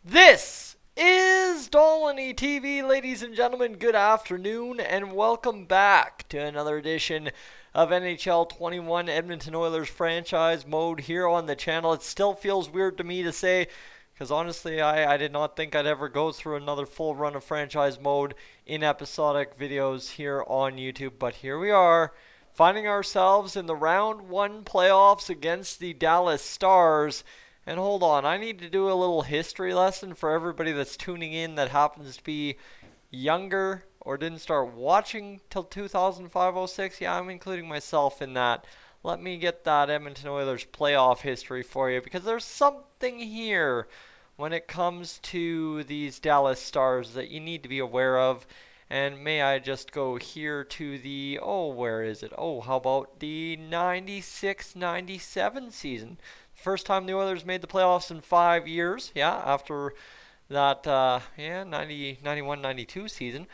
This is Dolynny TV, ladies and gentlemen. Good afternoon, and welcome back to another edition of NHL 21 Edmonton Oilers franchise mode here on the channel. It still feels weird to me to say, because honestly, I did not think I'd ever go through another full run of franchise mode in episodic videos here on YouTube, but here we are, finding ourselves in the round one playoffs against the Dallas Stars. And hold on, I need to do a little history lesson for everybody that's tuning in that happens to be younger or didn't start watching till 2005-06. Yeah, I'm including myself in that. Let me get that Edmonton Oilers playoff history for you, because there's something here when it comes to these Dallas Stars that you need to be aware of. And may I just go here to the, where is it? How about the 96-97 season? First time the Oilers made the playoffs in 5 years. Yeah, after that, 91-92 season.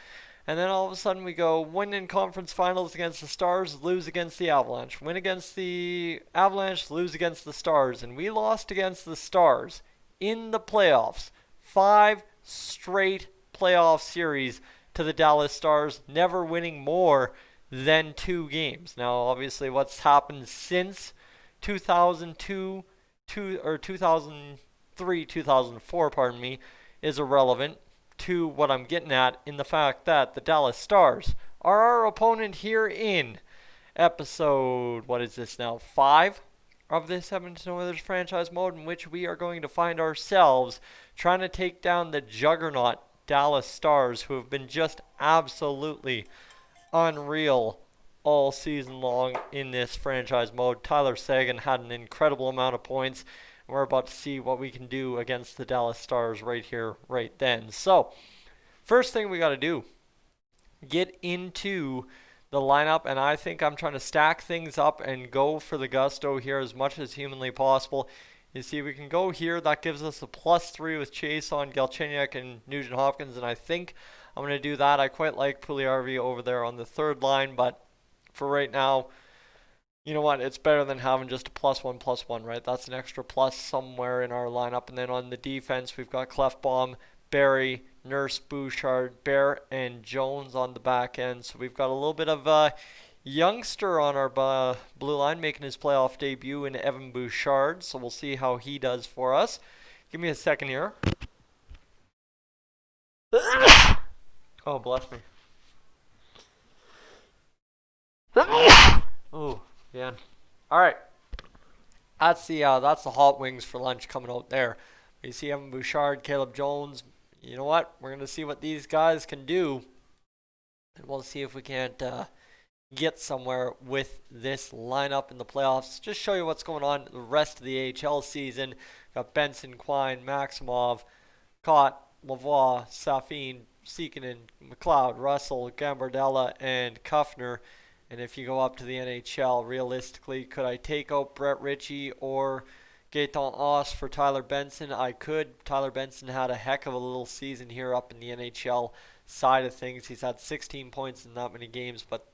And then all of a sudden we go win in conference finals against the Stars, lose against the Avalanche. Win against the Avalanche, lose against the Stars. And we lost against the Stars in the playoffs. 5 straight playoff series to the Dallas Stars, never winning more than 2 games. Now, obviously, what's happened since 2002, 2003, 2004, pardon me, is irrelevant to what I'm getting at in the fact that the Dallas Stars are our opponent here in episode, what is this now, 5 of this Edmonton Oilers franchise mode, in which we are going to find ourselves trying to take down the juggernaut Dallas Stars, who have been just absolutely unreal all season long in this franchise mode. Tyler Seguin had an incredible amount of points. We're about to see what we can do against the Dallas Stars right here, right then. So, first thing we got to do, get into the lineup, and I think I'm trying to stack things up and go for the gusto here as much as humanly possible. You see, we can go here. That gives us a +3 with Chase on Galchenyuk and Nugent Hopkins, and I think I'm going to do that. I quite like Puljujarvi over there on the third line, but for right now, you know what? It's better than having just a +1/+1, right? That's an extra plus somewhere in our lineup. And then on the defense, we've got Clefbaum, Barry, Nurse, Bouchard, Bear, and Jones on the back end. So we've got a little bit of a youngster on our blue line making his playoff debut in Evan Bouchard. So we'll see how he does for us. Give me a second here. Oh, bless me. Oh, yeah. All right. That's the hot wings for lunch coming out there. You see Evan Bouchard, Caleb Jones. You know what? We're going to see what these guys can do. And we'll see if we can't get somewhere with this lineup in the playoffs. Just show you what's going on the rest of the AHL season. Got Benson, Quine, Maximov, Cott, Lavoie, Safin, Sekinen, McLeod, Russell, Gambardella, and Kuffner. And if you go up to the NHL, realistically, could I take out Brett Ritchie or Gaetan Haas for Tyler Benson? I could. Tyler Benson had a heck of a little season here up in the NHL side of things. He's had 16 points in that many games, but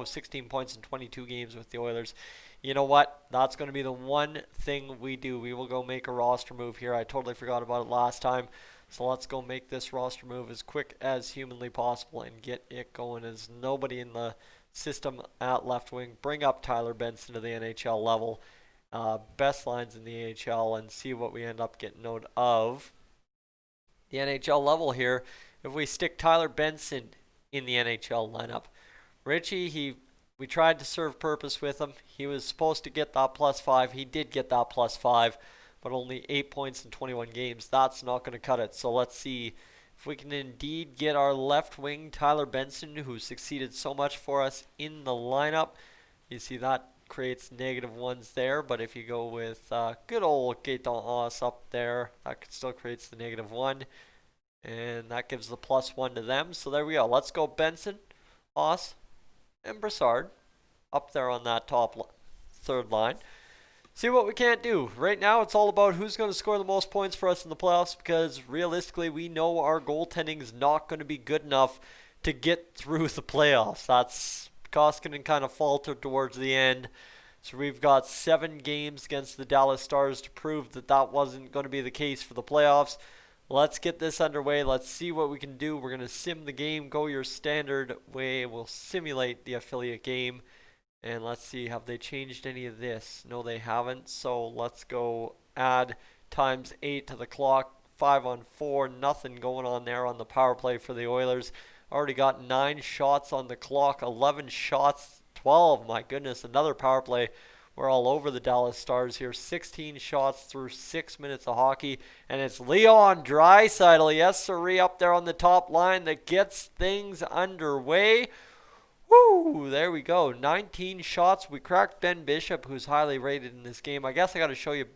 16 points in 22 games with the Oilers. You know what? That's going to be the one thing we do. We will go make a roster move here. I totally forgot about it last time. So let's go make this roster move as quick as humanly possible and get it going. As nobody in the system at left wing. Bring up Tyler Benson to the NHL level. Best lines in the AHL, and see what we end up getting note of the NHL level here. If we stick Tyler Benson in the NHL lineup. Ritchie, we tried to serve purpose with him. He was supposed to get that +5. He did get that +5, but only 8 points in 21 games. That's not going to cut it. So let's see if we can indeed get our left wing, Tyler Benson, who succeeded so much for us in the lineup. You see that creates -1s there, but if you go with good old Gaetan Haas up there, that still creates the -1, and that gives the +1 to them. So there we go. Let's go Benson, Haas, and Brassard up there on that third line. See what we can't do. Right now, it's all about who's going to score the most points for us in the playoffs, because realistically, we know our goaltending is not going to be good enough to get through the playoffs. That's Koskinen kind of faltered towards the end. So we've got 7 games against the Dallas Stars to prove that that wasn't going to be the case for the playoffs. let's get this underway. Let's see what we can do. We're going to sim the game, go your standard way. We'll simulate the affiliate game. And let's see, have they changed any of this? No, they haven't. So let's go add times 8 to the clock. 5-on-4, nothing going on there on the power play for the Oilers. Already got 9 shots on the clock, 11 shots, 12. My goodness, another power play. We're all over the Dallas Stars here. 16 shots through 6 minutes of hockey. And it's Leon Draisaitl, yes sirree, up there on the top line that gets things underway. Woo! There we go. 19 shots. We cracked Ben Bishop, who's highly rated in this game. I guess I got to show you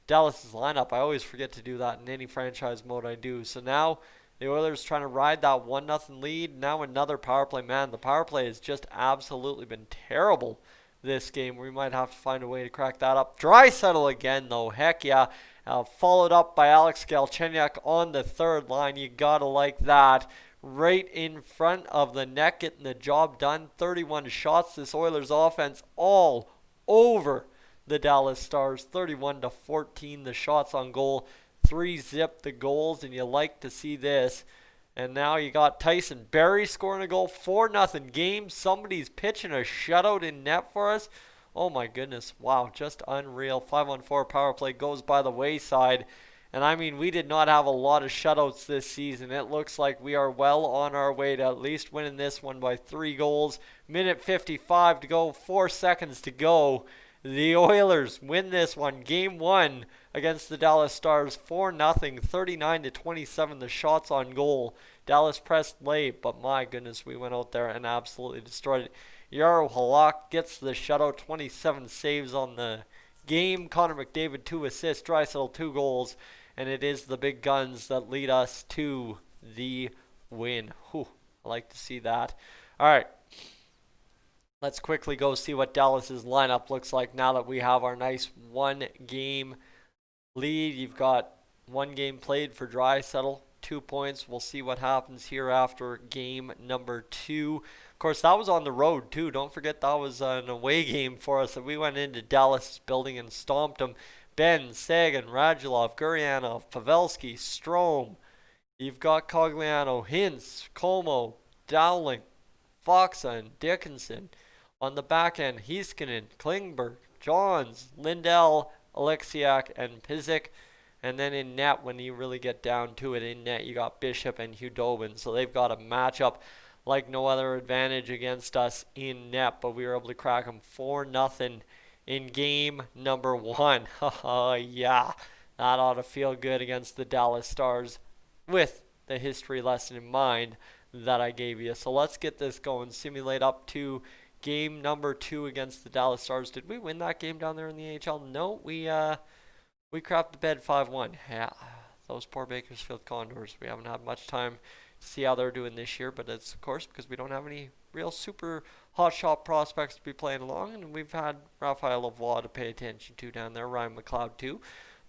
Dallas's lineup. I always forget to do that in any franchise mode I do. So now the Oilers trying to ride that 1-0 lead. Now another power play. Man, the power play has just absolutely been terrible this game. We might have to find a way to crack that up. Draisaitl again, though. Heck yeah. Followed up by Alex Galchenyuk on the third line. You gotta like that. Right in front of the net, getting the job done. 31 shots. This Oilers offense all over the Dallas Stars. 31-14 the shots on goal. 3-zip the goals, and you like to see this. And now you got Tyson Barrie scoring a goal. 4-0 game. Somebody's pitching a shutout in net for us. Oh my goodness. Wow, just unreal. 5-on-4 power play goes by the wayside. And I mean, we did not have a lot of shutouts this season. It looks like we are well on our way to at least winning this one by 3 goals. Minute 55 to go, 4 seconds to go. The Oilers win this one. Game 1 against the Dallas Stars. 4-0, 39-27 the shots on goal. Dallas pressed late, but my goodness, we went out there and absolutely destroyed it. Jaro Halak gets the shutout, 27 saves on the game. Connor McDavid 2 assists, Draisaitl 2 goals. And it is the big guns that lead us to the win. Whew, I like to see that. All right. Let's quickly go see what Dallas's lineup looks like now that we have our nice 1-game lead. You've got 1 game played for Draisaitl, 2 points. We'll see what happens here after game number 2. Of course, that was on the road too. Don't forget that was an away game for us. And we went into Dallas' building and stomped them. Ben, Seguin, Radulov, Gurianov, Pavelski, Strome. You've got Cogliano, Hintz, Como, Dowling, Foxa, and Dickinson. On the back end, Heiskanen, Klingberg, Johns, Lindell, Alexiak, and Pizik. And then in net, when you really get down to it, in net, you got Bishop and Hudobin. So they've got a matchup like no other advantage against us in net. But we were able to crack them 4-0 in game number 1. Yeah, that ought to feel good against the Dallas Stars with the history lesson in mind that I gave you. So let's get this going. Simulate up to game number 2 against the Dallas Stars. Did we win that game down there in the AHL? No, we crapped the bed 5-1. Yeah, those poor Bakersfield Condors. We haven't had much time to see how they're doing this year, but it's of course because we don't have any real super hot shot prospects to be playing along, and we've had Raphael Lavoie to pay attention to down there, Ryan McLeod too.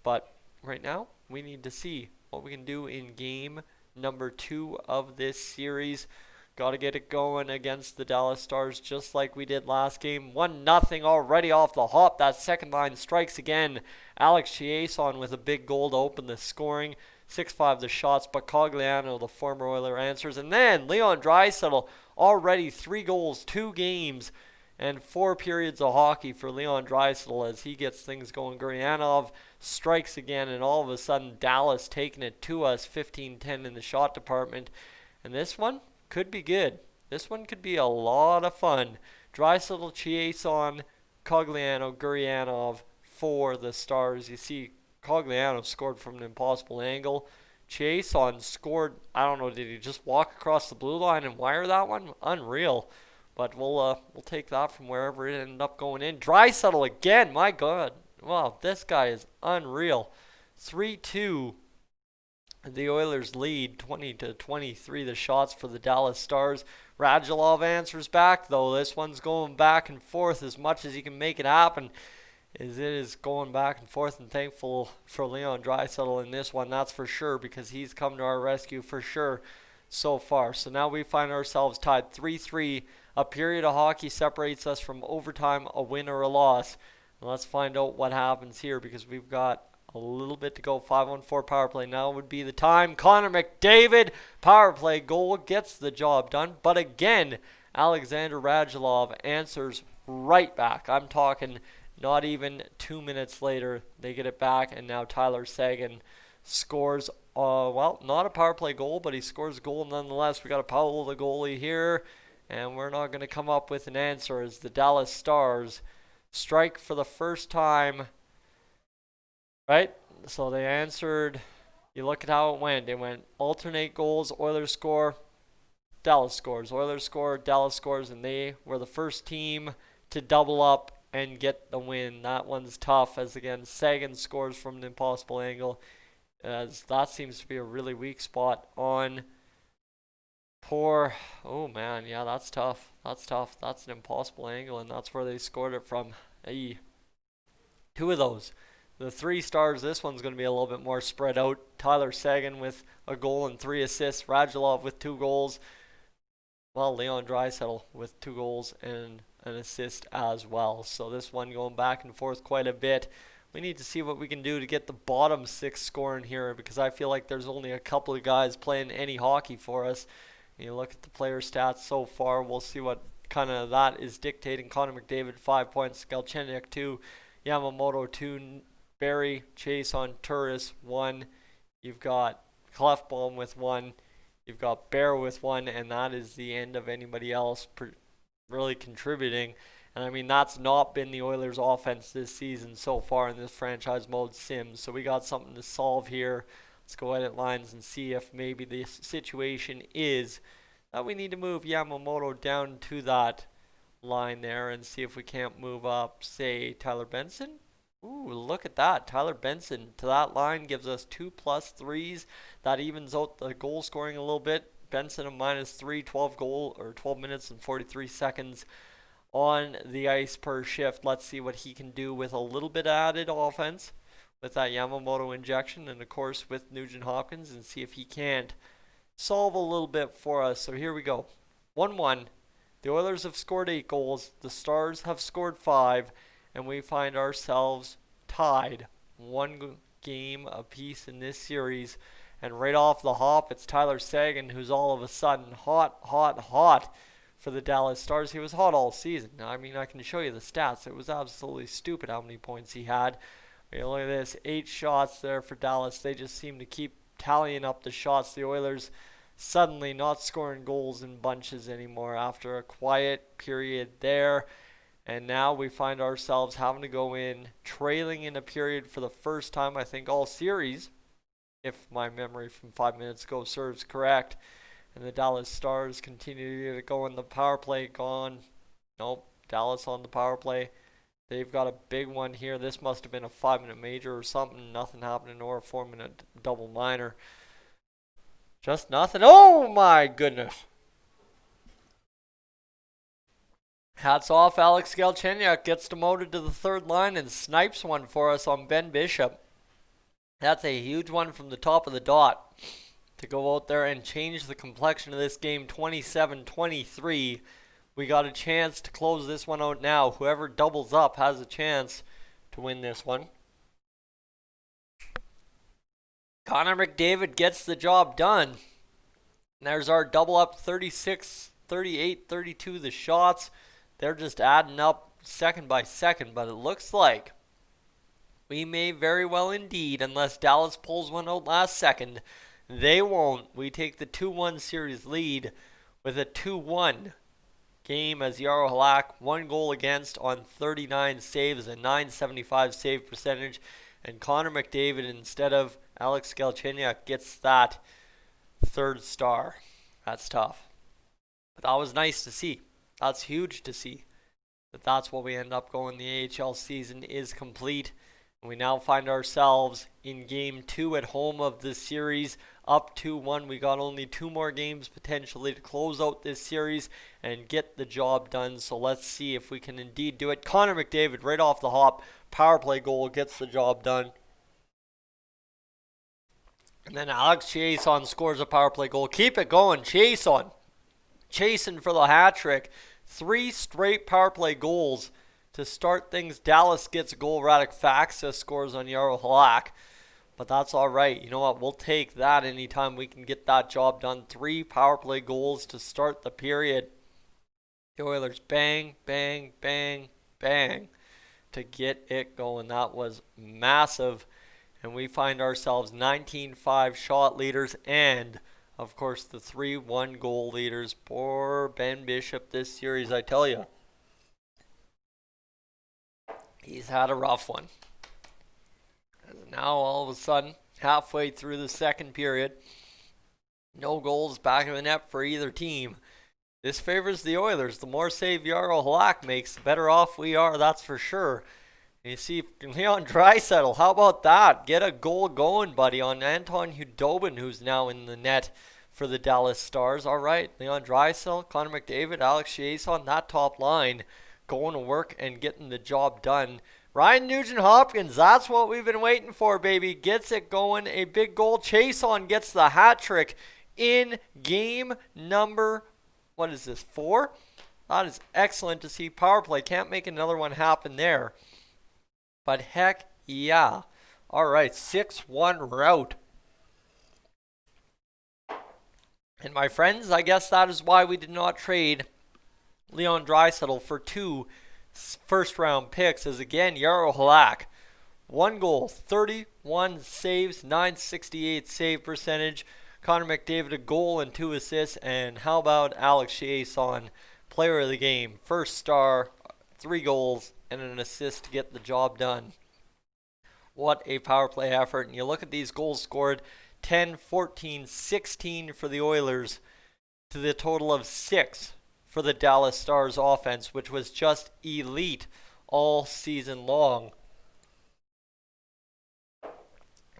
But right now, we need to see what we can do in game number 2 of this series. Got to get it going against the Dallas Stars just like we did last game. 1-0 already off the hop. That second line strikes again. Alex Chiasson with a big goal to open the scoring. 6-5 the shots, but Cogliano, the former Oiler, answers. And then Leon Draisaitl, already 3 goals, 2 games, and 4 periods of hockey for Leon Draisaitl as he gets things going. Gurianov strikes again, and all of a sudden Dallas taking it to us, 15-10 in the shot department. And this one could be good. This one could be a lot of fun. Draisaitl, Chiasson, Cogliano, Gurianov for the Stars. You see Cogliano scored from an impossible angle. Chiasson scored, I don't know, did he just walk across the blue line and wire that one? Unreal. But we'll take that from wherever it ended up going in. Draisaitl again, my God. Wow, this guy is unreal. 3-2. The Oilers lead 20-23 the shots for the Dallas Stars. Radulov answers back, though. This one's going back and forth as much as he can make it happen. It is going back and forth, and thankful for Leon Draisaitl in this one, that's for sure, because he's come to our rescue for sure so far. So now we find ourselves tied 3-3. A period of hockey separates us from overtime, a win or a loss. And let's find out what happens here, because we've got A little bit to go. 5-on-4 power play. Now would be the time. Connor McDavid, power play goal, gets the job done. But again, Alexander Radulov answers right back. I'm talking not even 2 minutes later, they get it back, and now Tyler Seguin scores, well, not a power play goal, but he scores a goal nonetheless. We got to Powell, the goalie here, and we're not going to come up with an answer as the Dallas Stars strike for the first time, right? So they answered. You look at how it went. It went alternate goals, Oilers score, Dallas scores. Oilers score, Dallas scores, and they were the first team to double up and get the win. That one's tough, as again, Seguin scores from an impossible angle, as that seems to be a really weak spot on poor. Oh man, yeah, that's tough. That's tough. That's an impossible angle, and that's where they scored it from. Hey. Two of those. The 3 stars, this one's going to be a little bit more spread out. Tyler Seguin with a goal and 3 assists. Radulov with 2 goals. Well, Leon Draisaitl with 2 goals and an assist as well. So this one going back and forth quite a bit. We need to see what we can do to get the bottom 6 scoring here, because I feel like there's only a couple of guys playing any hockey for us. And you look at the player stats so far, we'll see what kind of that is dictating. Connor McDavid 5 points, Galchenyuk 2, Yamamoto 2, Barry Chase on Turris 1. You've got Clefbaum with 1. You've got Bear with 1, and that is the end of anybody else really contributing. And I mean, that's not been the Oilers' offense this season so far in this franchise mode sim. So we got something to solve here. Let's go edit lines and see if maybe the situation is that we need to move Yamamoto down to that line there and see if we can't move up, say, Tyler Benson. Ooh, look at that. Tyler Benson to that line gives us 2+3s. That evens out the goal scoring a little bit. Benson a -3, 12 minutes and 43 seconds on the ice per shift. Let's see what he can do with a little bit added offense with that Yamamoto injection, and of course with Nugent Hopkins, and see if he can't solve a little bit for us. So here we go. 1-1. The Oilers have scored 8 goals. The Stars have scored 5. And we find ourselves tied 1 game apiece in this series. And right off the hop, it's Tyler Seguin, who's all of a sudden hot for the Dallas Stars. He was hot all season. Now, I mean, I can show you the stats. It was absolutely stupid how many points he had. I mean, look at this, 8 shots there for Dallas. They just seem to keep tallying up the shots. The Oilers suddenly not scoring goals in bunches anymore after a quiet period there. And now we find ourselves having to go in trailing in a period for the first time, I think, all series, if my memory from 5 minutes ago serves correct. And the Dallas Stars continue to go in the power play. Gone. Nope. Dallas on the power play. They've got a big one here. This must have been a 5-minute major or something. Nothing happening, or a 4-minute double minor. Just nothing. Oh my goodness. Hats off, Alex Galchenyuk gets demoted to the 3rd line and snipes one for us on Ben Bishop. That's a huge one from the top of the dot to go out there and change the complexion of this game. 27-23. We got a chance to close this one out now. Whoever doubles up has a chance to win this one. Connor McDavid gets the job done. And there's our double up, 36, 38, 32 the shots. They're just adding up second by second, but it looks like we may very well indeed, unless Dallas pulls one out last second. They won't. We take the 2-1 series lead with a 2-1 game as Jaro Halak, 1 goal against on 39 saves, a .975 save percentage, and Connor McDavid instead of Alex Galchenyuk gets that 3rd star. That's tough. But that was nice to see. That's huge to see. But that's what we end up going. The AHL season is complete. And we now find ourselves in Game 2 at home of this series. Up 2-1. We got only 2 more games potentially to close out this series and get the job done. So let's see if we can indeed do it. Connor McDavid right off the hop. Power play goal gets the job done. And then Alex Chiasson scores a power play goal. Keep it going, Chiasson. Chasing for the hat trick. 3 straight power play goals To start things, Dallas gets a goal. Radek Faksa scores on Jarro Halak. But that's all right. You know what? We'll take that anytime we can get that job done. 3 power play goals to start the period. The Oilers bang, bang, bang, bang to get it going. That was massive. And we find ourselves 19-5 shot leaders and, of course, the 3-1 goal leaders. Poor Ben Bishop this series, I tell you. He's had a rough one. And now, all of a sudden, halfway through the second period, no goals back of the net for either team. This favors the Oilers. The more save Jarro Halak makes, the better off we are, that's for sure. And you see Leon Draisaitl, how about that? Get a goal going, buddy, on Anton Hudobin, who's now in the net for the Dallas Stars. All right, Leon Draisaitl, Connor McDavid, Alex Chiasson, that top line going to work and getting the job done. Ryan Nugent-Hopkins, that's what we've been waiting for, baby. Gets it going. A big goal. Chiasson gets the hat trick in game number, 4? That is excellent to see. Power play. Can't make another one happen there. But heck yeah. All right, 6-1 rout. And my friends, I guess that is why we did not trade Leon Draisaitl for 2 first-round picks, as again, Jarro Halak, 1 goal, 31 saves, 968 save percentage. Connor McDavid, a goal and 2 assists. And how about Alex Chiasson, player of the game, first star, 3 goals and an assist to get the job done. What a power play effort. And you look at these goals scored, 10, 14, 16 for the Oilers to the total of 6 for the Dallas Stars offense, which was just elite all season long.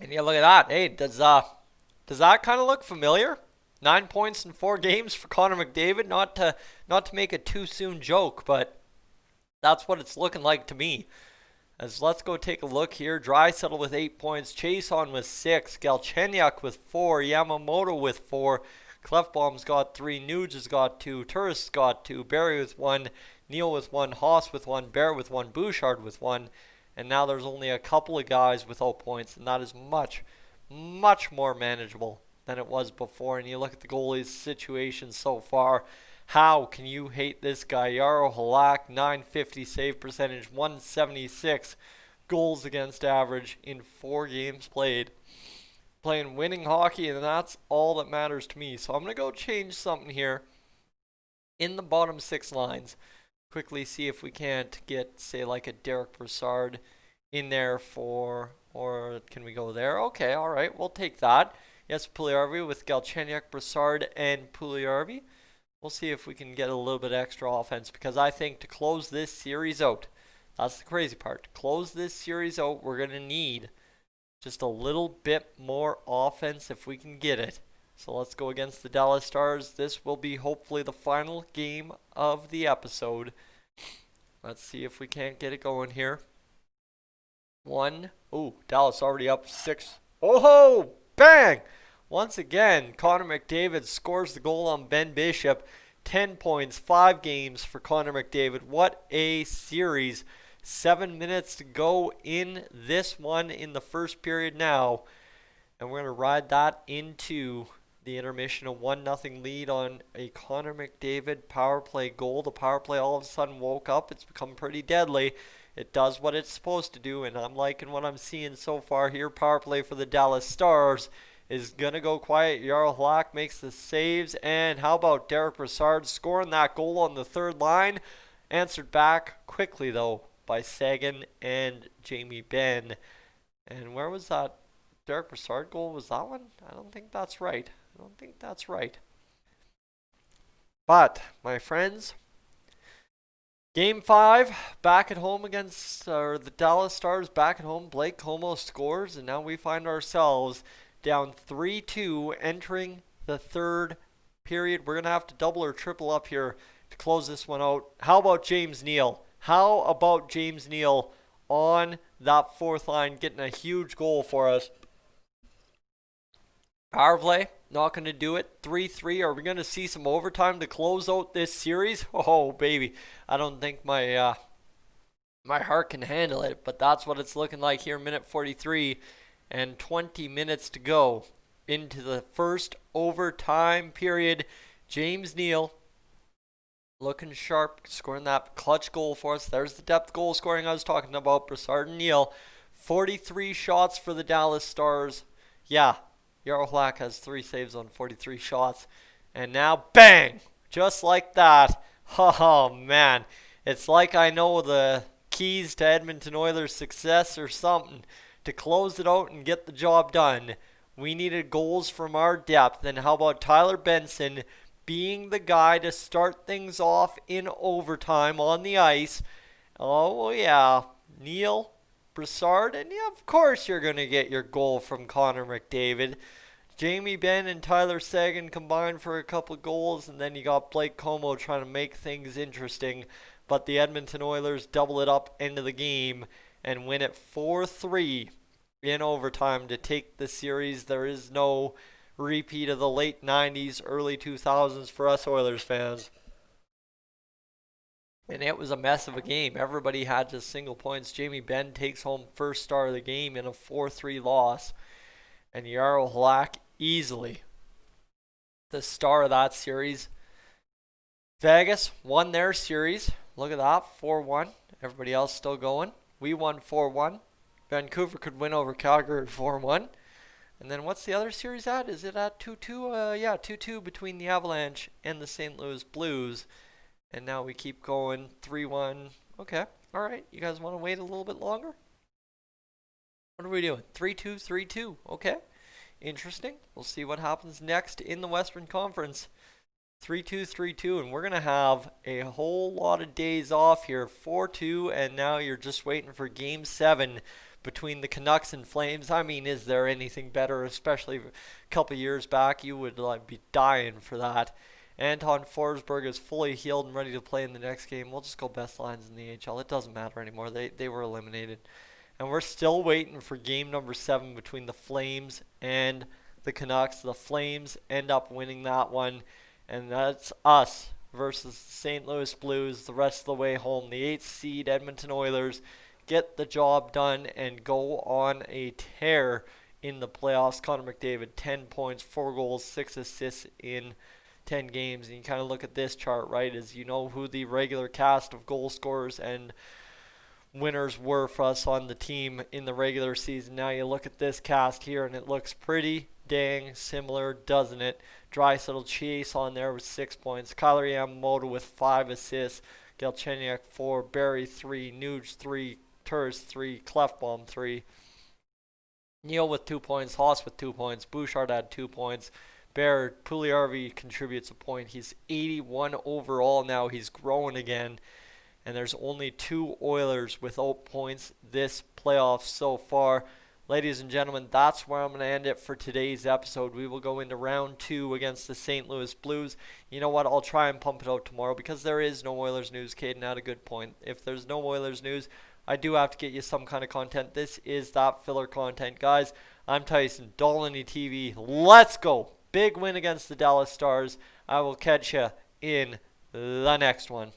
And you look at that. Hey, does that kind of look familiar? 9 points in 4 games for Connor McDavid. Not to make a too soon joke, but that's what it's looking like to me. As let's go take a look here. Draisaitl with 8 points, Chiasson with 6, Galchenyuk with 4, Yamamoto with 4. Clefbaum's got 3, Nuge has got 2, Turris got 2, Barry with 1, Neal with 1, Haas with 1, Bear with 1, Bouchard with 1, and now there's only a couple of guys without points, and that is much, much more manageable than it was before. And you look at the goalie's situation so far. How can you hate this guy? Jarro Halak, 950 save percentage, 176 goals against average in 4 games played. Playing winning hockey, and that's all that matters to me. So I'm going to go change something here in the bottom 6 lines. Quickly see if we can't get, say, like a Derek Brassard in there for, or can we go there? Okay, all right, we'll take that. Yes, Puljujarvi with Galchenyuk, Brassard, and Puljujarvi. We'll see if we can get a little bit extra offense, because I think to close this series out, that's the crazy part. To close this series out, we're going to need just a little bit more offense if we can get it. So let's go against the Dallas Stars. This will be hopefully the final game of the episode. Let's see if we can't get it going here. 1. Oh, Dallas already up 6. Oh, bang! Once again, Connor McDavid scores the goal on Ben Bishop. 10 points, 5 games for Connor McDavid. What a series. 7 minutes to go in this one in the first period now. And we're going to ride that into the intermission. A 1-0 lead on a Connor McDavid power play goal. The power play all of a sudden woke up. It's become pretty deadly. It does what it's supposed to do, and I'm liking what I'm seeing so far here. Power play for the Dallas Stars is going to go quiet. Jarro Halak makes the saves. And how about Derek Brassard scoring that goal on the third line? Answered back quickly, though, by Seguin and Jamie Benn. And where was that Derek Brassard goal? Was that one? I don't think that's right. But, my friends, Game 5, back at home against the Dallas Stars, back at home. Blake Comeau scores, and now we find ourselves down 3-2 entering the third period. We're going to have to double or triple up here to close this one out. How about James Neal? How about James Neal on that fourth line getting a huge goal for us? Power play, not going to do it. 3-3. Are we going to see some overtime to close out this series? Oh, baby. I don't think my My heart can handle it, but that's what it's looking like here, minute 43 and 20 minutes to go into the first overtime period. James Neal looking sharp, scoring that clutch goal for us. There's the depth goal scoring I was talking about. Brassard and Neal, 43 shots for the Dallas Stars. Yeah, Jarl Halak has 3 saves on 43 shots. And now, bang! Just like that. Oh, man. It's like I know the keys to Edmonton Oilers' success or something. To close it out and get the job done, we needed goals from our depth. And how about Tyler Benson being the guy to start things off in overtime on the ice? Oh, yeah. Neal, Brassard, and yeah, of course you're going to get your goal from Connor McDavid. Jamie Benn and Tyler Seguin combined for a couple of goals, and then you got Blake Como trying to make things interesting. But the Edmonton Oilers double it up into the game and win it 4-3 in overtime to take the series. There is no repeat of the late 90s, early 2000s for us Oilers fans. And it was a mess of a game. Everybody had just single points. Jamie Benn takes home first star of the game in a 4-3 loss. And Jarl Halak easily the star of that series. Vegas won their series. Look at that, 4-1. Everybody else still going. We won 4-1. Vancouver could win over Calgary 4-1. And then what's the other series at? Is it at 2-2? Yeah, 2-2 between the Avalanche and the St. Louis Blues. And now we keep going 3-1. Okay, all right. You guys want to wait a little bit longer? What are we doing? 3-2, 3-2. Okay. Interesting. We'll see what happens next in the Western Conference. 3-2, 3-2. And we're going to have a whole lot of days off here. 4-2. And now you're just waiting for Game 7 between the Canucks and Flames. I mean, is there anything better? Especially a couple years back, you would be dying for that. Anton Forsberg is fully healed and ready to play in the next game. We'll just go best lines in the AHL. It doesn't matter anymore. They were eliminated. And we're still waiting for game number 7 between the Flames and the Canucks. The Flames end up winning that one. And that's us versus the St. Louis Blues the rest of the way home. The 8th seed Edmonton Oilers get the job done and go on a tear in the playoffs. Connor McDavid, 10 points, 4 goals, 6 assists in 10 games. And you kind of look at this chart, right, as you know who the regular cast of goal scorers and winners were for us on the team in the regular season. Now you look at this cast here and it looks pretty dang similar, doesn't it? Draisaitl Chase on there with 6 points. Kailer Yamamoto with 5 assists. Galchenyuk 4, Barrie 3, Nuge 3, Turris 3, Clefbaum 3. Neal with 2 points, Haas with 2 points, Bouchard had 2 points. Baird, Puljujarvi contributes a point. He's 81 overall now. He's growing again. And there's only 2 Oilers without points this playoff so far. Ladies and gentlemen, that's where I'm going to end it for today's episode. We will go into round 2 against the St. Louis Blues. You know what? I'll try and pump it out tomorrow because there is no Oilers news. Caden had a good point. If there's no Oilers news, I do have to get you some kind of content. This is that filler content. Guys, I'm Tyson, Dolynny TV. Let's go. Big win against the Dallas Stars. I will catch you in the next one.